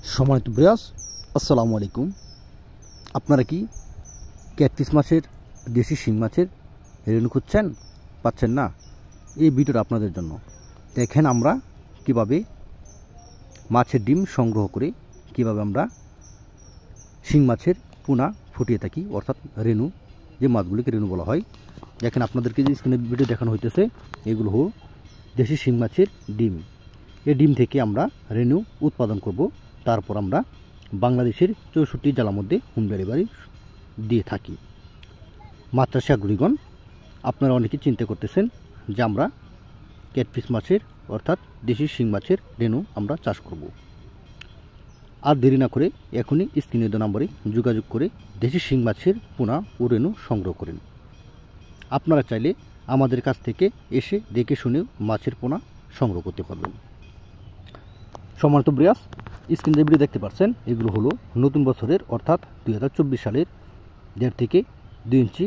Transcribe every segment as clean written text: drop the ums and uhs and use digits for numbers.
সম্মানিত ব্রিয়াস, আসসালামু আলাইকুম। আপনারা কি ক্যাটফিশ মাছের, দেশি শিং মাছের রেণু খুঁজছেন, পাচ্ছেন না? এই ভিডিওটা আপনাদের জন্য। দেখেন আমরা কিভাবে মাছের ডিম সংগ্রহ করে কিভাবে আমরা শিং মাছের পোনা ফুটিয়ে থাকি, অর্থাৎ রেণু, যে মাছগুলিকে রেণু বলা হয়। দেখেন আপনাদেরকে যে স্ক্রিনে ভিডিও দেখানো হইতেছে, এগুলো হল দেশি শিং মাছের ডিম। এই ডিম থেকে আমরা রেণু উৎপাদন করব, তারপর আমরা বাংলাদেশের 64 জেলার মধ্যে হোম ডেলিভারি দিয়ে থাকি। মাত্রা সাগরিগণ, আপনারা অনেকে চিন্তা করতেছেন যে আমরা ক্যাটফিশ মাছের অর্থাৎ দেশি শিং মাছের রেণু আমরা চাষ করব। আর দেরি না করে এখনই স্ক্রিনে দেওয়া নম্বরে যোগাযোগ করে দেশি শিং মাছের পোনা ও রেণু সংগ্রহ করেন। আপনারা চাইলে আমাদের কাছ থেকে এসে দেখে শুনেও মাছের পোনা সংগ্রহ করতে পারবেন। সম্মানিত ব্রিয়াস, স্ক্রিনে ভিডিও দেখতে পাচ্ছেন, এগুলো হলো নতুন বছরের অর্থাৎ 2024 সালের 1.5 থেকে 2 ইঞ্চি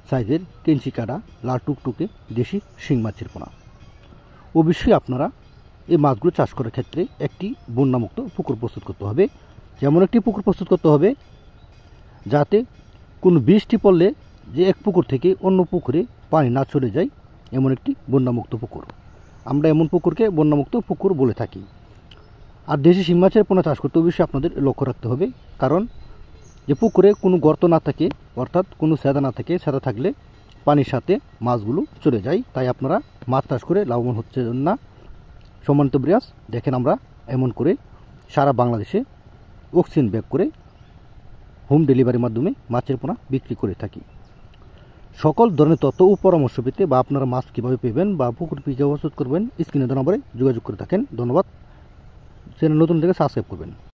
সাইজের কেঞ্চি কাটা লাল টুকটুকে দেশি শিং মাছের পোনা। অবশ্যই আপনারা এই মাছগুলো চাষ করার ক্ষেত্রে একটি বন্যামুক্ত পুকুর প্রস্তুত করতে হবে। যেমন একটি পুকুর প্রস্তুত করতে হবে যাতে কোনো বৃষ্টি পড়লে যে এক পুকুর থেকে অন্য পুকুরে পানি না চলে যায়, এমন একটি বন্যামুক্ত পুকুর। আমরা এমন পুকুরকে বন্যামুক্ত পুকুর বলে থাকি। আর দেশি শিং মাছের পোনা চাষ করতে অবশ্যই আপনাদের লক্ষ্য রাখতে হবে, কারণ যে পুকুরে কোনো গর্ত না থাকে, অর্থাৎ কোনো সেদা না থাকে, সেদা থাকলে পানির সাথে মাছগুলো চলে যায়। তাই আপনারা মাছ চাষ করে লাভবান হচ্ছে না। সম্মানিত ব্রিয়াস, দেখেন আমরা এমন করে সারা বাংলাদেশে অক্সিজেন ব্যাগ করে হোম ডেলিভারির মাধ্যমে মাছের পোনা বিক্রি করে থাকি। সকল ধরনের তথ্য ও পরামর্শ পেতে বা আপনারা মাছ কীভাবে পেবেন বা পুকুর কীভাবে প্রস্তুত করবেন, স্ক্রিনে দেওয়া নম্বরে যোগাযোগ করে থাকেন। ধন্যবাদ। চ্যানেল নতুন থেকে সাবস্ক্রাইব করবেন।